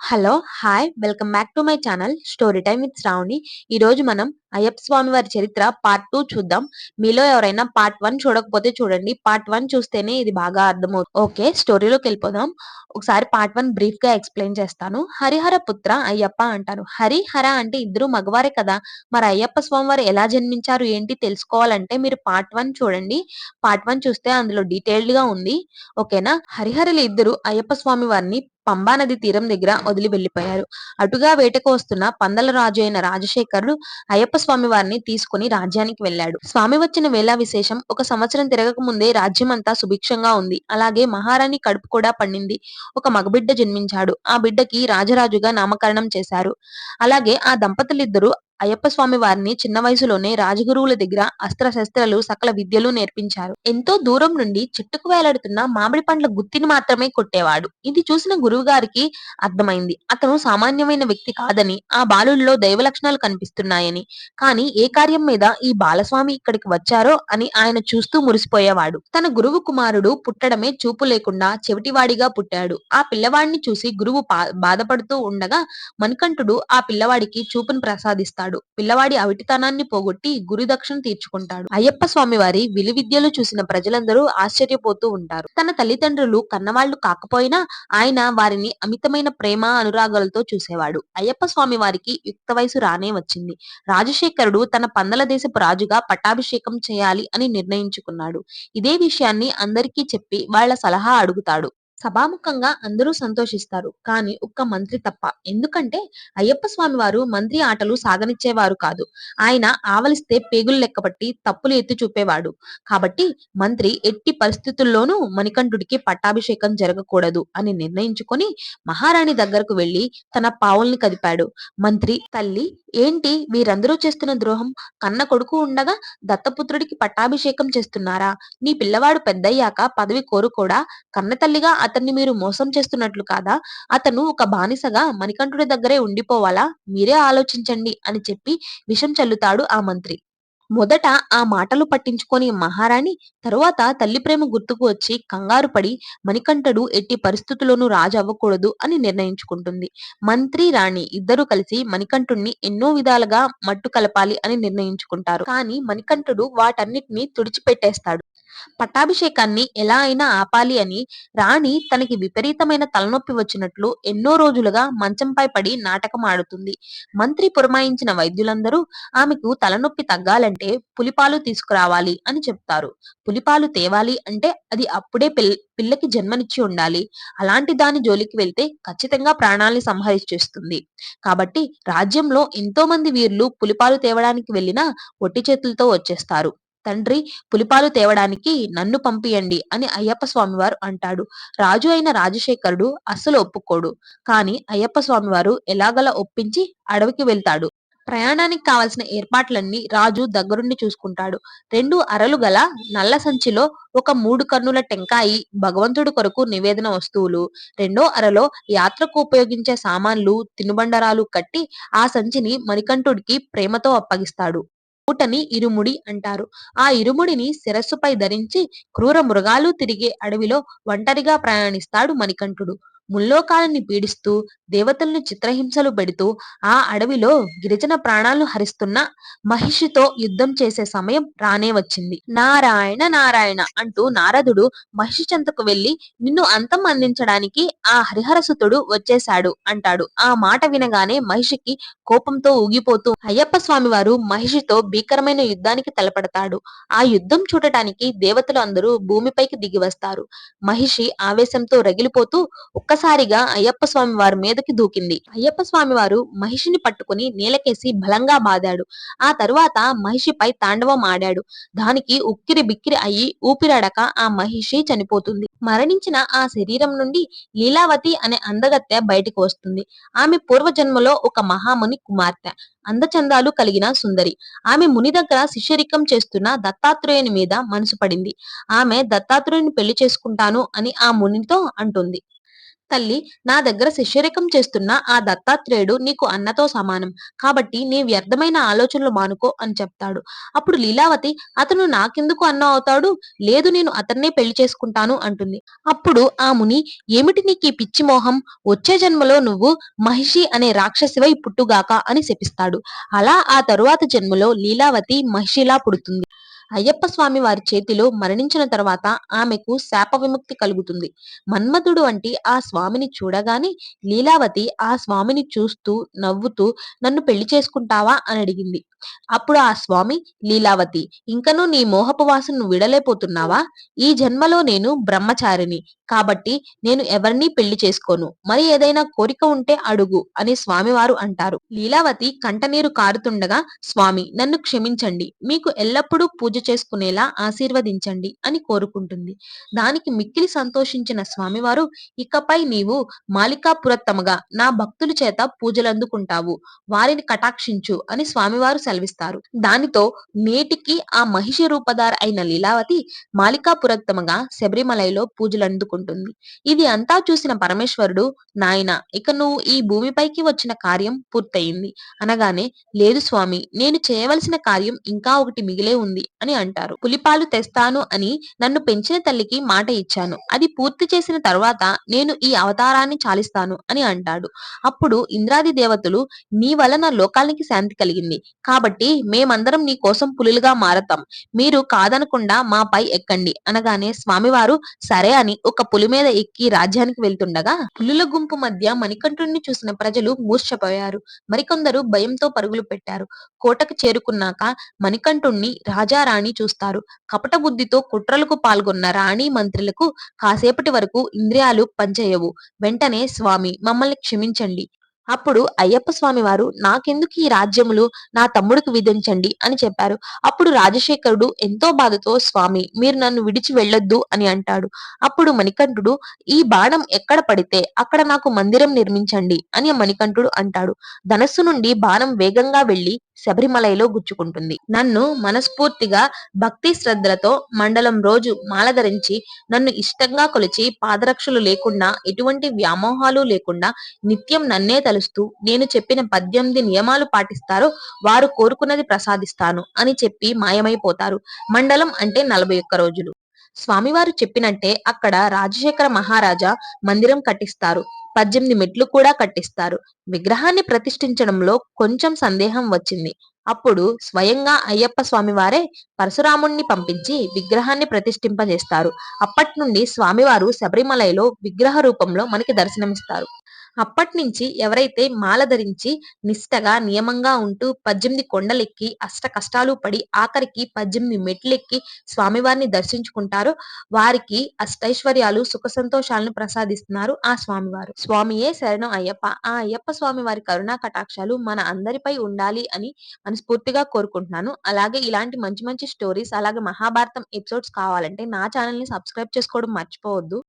Hello! Hi! Welcome back to my channel story time with Shravani. ఈరోజు మనం అయ్యప్ప స్వామి వారి చరిత్ర పార్ట్ 2 చూద్దాం. మీలో ఎవరైనా పార్ట్ 1 చూడకపోతే చూడండి. పార్ట్ 1 చూస్తేనే ఇది బాగా అర్థమవుతుంది. ఓకే, స్టోరీలోకెళ్ళిపోదాం. ఒకసారి పార్ట్ 1 బ్రీఫ్‌గా ఎక్స్‌ప్లెయిన్ చేస్తాను. హరిహర పుత్ర అయ్యప్ప అంటారు. హరి, హర అంటే ఇద్దరు మగవారే కదా! మరి అయ్యప్ప స్వామి వారు ఎలా జన్మించారు ఏంటి తెలుసుకోవాలంటే మీరు పార్ట్ 1 చూడండి. పార్ట్ 1 చూస్తే అందులో డీటెయిల్డ్‌గా ఉంది. ఓకేనా? హరిహరులు ఇద్దరు అయ్యప్ప స్వామి వారిని పంబా నది తీరం దగ్గర వదిలి వెళ్లిపోయారు. అటుగా వేటకు వస్తున్న పందల రాజు అయిన రాజశేఖరుడు అయ్యప్ప స్వామి వారిని తీసుకుని రాజ్యానికి వెళ్ళాడు. స్వామి వచ్చిన వేళ విశేషం. ఒక సంవత్సరం తిరగక ముందే రాజ్యమంతా సుభిక్షంగా ఉంది. అలాగే మహారాణి కడుపు కూడా పండింది. ఒక మగబిడ్డ జన్మించాడు. ఆ బిడ్డకి రాజరాజుగా నామకరణం చేశారు. అలాగే ఆ దంపతులిద్దరూ అయ్యప్ప స్వామి వారిని చిన్న వయసులోనే రాజగురువుల దగ్గర అస్త్రశస్త్రాలు సకల విద్యలు నేర్పించారు. ఎంతో దూరం నుండి చెట్టుకు వేలాడుతున్న మామిడి పండ్ల గుత్తిని మాత్రమే కొట్టేవాడు. ఇది చూసిన గురువు గారికి అర్థమైంది. అతను సామాన్యమైన వ్యక్తి కాదని, ఆ బాలుడిలో దైవ లక్షణాలు కనిపిస్తున్నాయని. కానీ ఏ కార్యం మీద ఈ బాలస్వామి ఇక్కడికి వచ్చారో అని ఆయన చూస్తూ మురిసిపోయేవాడు. తన గురువు కుమారుడు పుట్టడమే చూపు లేకుండా చెవిటివాడిగా పుట్టాడు. ఆ పిల్లవాడిని చూసి గురువు బాధపడుతూ ఉండగా మణికంఠుడు ఆ పిల్లవాడికి చూపును ప్రసాదిస్తాడు. పిల్లవాడి అవిటితనాన్ని పోగొట్టి గురుదక్షిణ తీర్చుకుంటాడు. అయ్యప్ప స్వామి వారి విలువిద్యలు చూసిన ప్రజలందరూ ఆశ్చర్యపోతూ ఉంటారు. తన తల్లిదండ్రులు కన్నవాళ్లు కాకపోయినా ఆయన వారిని అమితమైన ప్రేమ అనురాగాలతో చూసేవాడు. అయ్యప్ప స్వామి వారికి యుక్త వయసు రానే వచ్చింది. రాజశేఖరుడు తన పందల దేశపు రాజుగా పట్టాభిషేకం చేయాలి అని నిర్ణయించుకున్నాడు. ఇదే విషయాన్ని అందరికీ చెప్పి వాళ్ళ సలహా అడుగుతాడు. సభాముఖంగా అందరూ సంతోషిస్తారు. కానీ ఒక్క మంత్రి తప్ప. ఎందుకంటే అయ్యప్ప స్వామి వారు మంత్రి ఆటలు సాగనిచ్చేవారు కాదు. ఆయన ఆవలిస్తే పేగులు లెక్కపట్టి తప్పులు ఎత్తి చూపేవాడు. కాబట్టి మంత్రి ఎట్టి పరిస్థితుల్లోనూ మణికంఠుడికి పట్టాభిషేకం జరగకూడదు అని నిర్ణయించుకొని మహారాణి దగ్గరకు వెళ్లి తన పావుల్ని కదిపాడు. మంత్రి తల్లి, ఏంటి వీరందరూ చేస్తున్న ద్రోహం? కన్న కొడుకు ఉండగా దత్తపుత్రుడికి పట్టాభిషేకం చేస్తున్నారా? నీ పిల్లవాడు పెద్దయ్యాక పదవి కోరుకోడా? కన్నతల్లిగా అతన్ని మీరు మోసం చేస్తున్నట్లు కాదా? అతను ఒక బానిసగా మణికంఠుడి దగ్గరే ఉండిపోవాలా? మీరే ఆలోచించండి అని చెప్పి విషం చల్లుతాడు ఆ మంత్రి. మొదట ఆ మాటలు పట్టించుకోని మహారాణి తరువాత తల్లి ప్రేమ గుర్తుకు వచ్చి కంగారు పడి మణికంఠుడు ఎట్టి పరిస్థితుల్లోనూ రాజు అవ్వకూడదు అని నిర్ణయించుకుంటుంది. మంత్రి, రాణి ఇద్దరూ కలిసి మణికంఠుణ్ణి ఎన్నో విధాలుగా మట్టు కలపాలి అని నిర్ణయించుకుంటారు. కానీ మణికంఠుడు వాటన్నిటిని తుడిచిపెట్టేస్తాడు. పట్టాభిషేకాన్ని ఎలా అయినా ఆపాలి అని రాణి తనకి విపరీతమైన తలనొప్పి వచ్చినట్లు ఎన్నో రోజులుగా మంచంపై పడి నాటకం ఆడుతుంది. మంత్రి పురమాయించిన వైద్యులందరూ ఆమెకు తలనొప్పి తగ్గాలంటే పులిపాలు తీసుకురావాలి అని చెప్తారు. పులిపాలు తేవాలి అంటే అది అప్పుడే పిల్లకి జన్మనిచ్చి ఉండాలి. అలాంటి దాని జోలికి వెళ్తే ఖచ్చితంగా ప్రాణాల్ని సంహరిచేస్తుంది. కాబట్టి రాజ్యంలో ఎంతో మంది వీరులు పులిపాలు తేవడానికి వెళ్ళినా ఒట్టి చేతులతో వచ్చేస్తారు. తండ్రి, పులిపాలు తేవడానికి నన్ను పంపియండి అని అయ్యప్ప స్వామివారు అంటాడు. రాజు అయిన రాజశేఖరుడు అస్సలు ఒప్పుకోడు. కానీ అయ్యప్ప స్వామివారు ఎలాగలా ఒప్పించి అడవికి వెళ్తాడు. ప్రయాణానికి కావలసిన ఏర్పాట్లన్నీ రాజు దగ్గరుండి చూసుకుంటాడు. 2 అరలు గల నల్ల సంచిలో ఒక 3 కన్నుల టెంకాయి, భగవంతుడి కొరకు నివేదన వస్తువులు, రెండో అరలో యాత్రకు ఉపయోగించే సామాన్లు, తినుబండరాలు కట్టి ఆ సంచిని మణికంఠుడికి ప్రేమతో అప్పగిస్తాడు. మూటని ఇరుముడి అంటారు. ఆ ఇరుముడిని శిరస్సుపై ధరించి క్రూర మృగాలు తిరిగే అడవిలో ఒంటరిగా ప్రయాణిస్తాడు మణికంఠుడు. ముల్లోకాలని పీడిస్తూ, దేవతల్ని చిత్రహింసలు పెడుతూ ఆ అడవిలో గిరిజన ప్రాణాలు హరిస్తున్న మహిషితో యుద్ధం చేసే సమయం రానే వచ్చింది. నారాయణ నారాయణ అంటూ నారదుడు మహిషి చెంతకు వెళ్లి నిన్ను అంతం అందించడానికి ఆ హరిహరసుతుడు వచ్చేశాడు అంటాడు. ఆ మాట వినగానే మహిషికి కోపంతో ఊగిపోతూ అయ్యప్ప స్వామి వారు మహిషితో భీకరమైన యుద్ధానికి తలపడతాడు. ఆ యుద్ధం చూడటానికి దేవతలు అందరూ భూమిపైకి దిగి వస్తారు. మహిషి ఆవేశంతో రగిలిపోతూ ఒక్కసారిగా అయ్యప్ప స్వామి వారి మీదకి దూకింది. అయ్యప్ప స్వామి వారు మహిషిని పట్టుకుని నేలకేసి బలంగా బాదాడు. ఆ తరువాత మహిషిపై తాండవం ఆడాడు. దానికి ఉక్కిరి బిక్కిరి అయ్యి ఊపిరాడక ఆ మహిషి చనిపోతుంది. మరణించిన ఆ శరీరం నుండి లీలావతి అనే అందగత్తె బయటికి వస్తుంది. ఆమె పూర్వజన్మలో ఒక మహాముని కుమార్తె. అందచందాలు కలిగిన సుందరి. ఆమె ముని దగ్గర శిష్యరికం చేస్తున్న దత్తాత్రేయుని మీద మనసు పడింది. ఆమె దత్తాత్రేయుని పెళ్లి చేసుకుంటాను అని ఆ మునితో అంటుంది. తల్లి, నా దగ్గర శిష్యరికం చేస్తున్న ఆ దత్తాత్రేయుడు నీకు అన్నతో సమానం. కాబట్టి నీ వ్యర్థమైన ఆలోచనలు మానుకో అని చెప్తాడు. అప్పుడు లీలావతి, అతను నాకెందుకు అన్న అవుతాడు? లేదు, నేను అతన్నే పెళ్లి చేసుకుంటాను అంటుంది. అప్పుడు ఆ ముని, ఏమిటి నీకీ పిచ్చి మోహం? వచ్చే జన్మలో నువ్వు మహిషి అనే రాక్షసివై పుట్టుగాక అని శపిస్తాడు. అలా ఆ తరువాత జన్మలో లీలావతి మహిషిలా పుడుతుంది. అయ్యప్ప స్వామి వారి చేతిలో మరణించిన తర్వాత ఆమెకు శాప విముక్తి కలుగుతుంది. మన్మథుడు వంటి ఆ స్వామిని చూడగానే లీలావతి ఆ స్వామిని చూస్తూ నవ్వుతూ నన్ను పెళ్లి చేసుకుంటావా అని అడిగింది. అప్పుడు ఆ స్వామి, లీలావతి, ఇంకనూ నీ మోహపు వాసనను విడలేపోతున్నావా? ఈ జన్మలో నేను బ్రహ్మచారిని కాబట్టి నేను ఎవరినీ పెళ్లి చేసుకోను. మరి ఏదైనా కోరిక ఉంటే అడుగు అని స్వామివారు అంటారు. లీలావతి కంటనీరు కారుతుండగా, స్వామి నన్ను క్షమించండి, మీకు ఎల్లప్పుడూ పూజ చేసుకునేలా ఆశీర్వదించండి అని కోరుకుంటుంది. దానికి మిక్కిలి సంతోషించిన స్వామివారు, ఇకపై నీవు మాలికాపురత్తమగా నా భక్తుల చేత పూజలందుకుంటావు, వారిని కటాక్షించు అని స్వామివారు సెలవిస్తారు. దానితో నేటికి ఆ మహిషి రూపధార అయిన లీలావతి మాలికాపురత్తమగా శబరిమలలో పూజలందుకుంటుంది. ఇది అంతా చూసిన పరమేశ్వరుడు, నాయనా, ఇక నువ్వు ఈ భూమిపైకి వచ్చిన కార్యం పూర్తయింది అనగానే, లేదు స్వామి, నేను చేయవలసిన కార్యం ఇంకా ఒకటి మిగిలే ఉంది అని అంటారు. పులిపాలు తెస్తాను అని నన్ను పెంచిన తల్లికి మాట ఇచ్చాను. అది పూర్తి చేసిన తర్వాత నేను ఈ అవతారాన్ని చాలిస్తాను అని అంటాడు. అప్పుడు ఇంద్రాది దేవతలు, నీ వలన లోకానికి శాంతి కలిగింది కాబట్టి మేమందరం నీ కోసం పులులుగా మారతాం. మీరు కాదనకుండా మాపై ఎక్కండి అనగానే స్వామివారు సరే అని ఒక పులి మీద ఎక్కి రాజ్యానికి వెళ్తుండగా పులుల గుంపు మధ్య మణికంఠుణ్ణి చూసిన ప్రజలు మూర్ఛపోయారు. మరికొందరు భయంతో పరుగులు పెట్టారు. కోటకు చేరుకున్నాక మణికంఠుణ్ణి రాజారాణి చూస్తారు. కపట బుద్ధితో కుట్రలకు పాల్గొన్న రాణి మంత్రులకు కాసేపటి వరకు ఇంద్రియాలు పనిచేయవు. వెంటనే స్వామి మమ్మల్ని క్షమించండి. అప్పుడు అయ్యప్ప స్వామి వారు, నాకెందుకు ఈ రాజ్యములు, నా తమ్ముడికి విధించండి అని చెప్పారు. అప్పుడు రాజశేఖరుడు ఎంతో బాధతో, స్వామి మీరు నన్ను విడిచి వెళ్ళొద్దు అని అంటాడు. అప్పుడు మణికంఠుడు, ఈ బాణం ఎక్కడ పడితే అక్కడ నాకు మందిరం నిర్మించండి అని మణికంఠుడు అంటాడు. ధనస్సు నుండి బాణం వేగంగా వెళ్లి శబరిమలలో గుచ్చుకుంటుంది. నన్ను మనస్ఫూర్తిగా భక్తి శ్రద్ధలతో మండలం రోజు మాల ధరించి నన్ను ఇష్టంగా కొలిచి పాదరక్షలు లేకుండా ఎటువంటి వ్యామోహాలు లేకుండా నిత్యం నన్నే తలుస్తూ నేను చెప్పిన 18 నియమాలు పాటిస్తారో వారు కోరుకున్నది ప్రసాదిస్తాను అని చెప్పి మాయమైపోతారు. మండలం అంటే 41 రోజులు. స్వామివారు చెప్పినట్టే అక్కడ రాజశేఖర మహారాజా మందిరం కట్టిస్తారు. 18 మెట్లు కూడా కట్టిస్తారు. విగ్రహాన్ని ప్రతిష్ఠించడంలో కొంచెం సందేహం వచ్చింది. అప్పుడు స్వయంగా అయ్యప్ప స్వామివారే పరశురాముణ్ణి పంపించి విగ్రహాన్ని ప్రతిష్ఠింపజేస్తారు. అప్పట్నుండి స్వామివారు శబరిమలలో విగ్రహ రూపంలో మనకి దర్శనమిస్తారు. అప్పట్నుంచి ఎవరైతే మాల ధరించి నిష్టగా, నియమంగా ఉంటూ 18 కొండలెక్కి అష్ట కష్టాలు పడి ఆఖరికి 18 మెట్లెక్కి స్వామివారిని దర్శించుకుంటారో వారికి అష్టైశ్వర్యాలు, సుఖ సంతోషాలను ప్రసాదిస్తున్నారు ఆ స్వామివారు. స్వామియే శరణం అయ్యప్ప. ఆ అయ్యప్ప స్వామి వారి కరుణా కటాక్షాలు మన అందరిపై ఉండాలి అని మనస్ఫూర్తిగా కోరుకుంటున్నాను. అలాగే ఇలాంటి మంచి మంచి స్టోరీస్, అలాగే మహాభారతం ఎపిసోడ్స్ కావాలంటే నా ఛానల్‌ని సబ్స్క్రైబ్ చేసుకోవడం మర్చిపోవద్దు.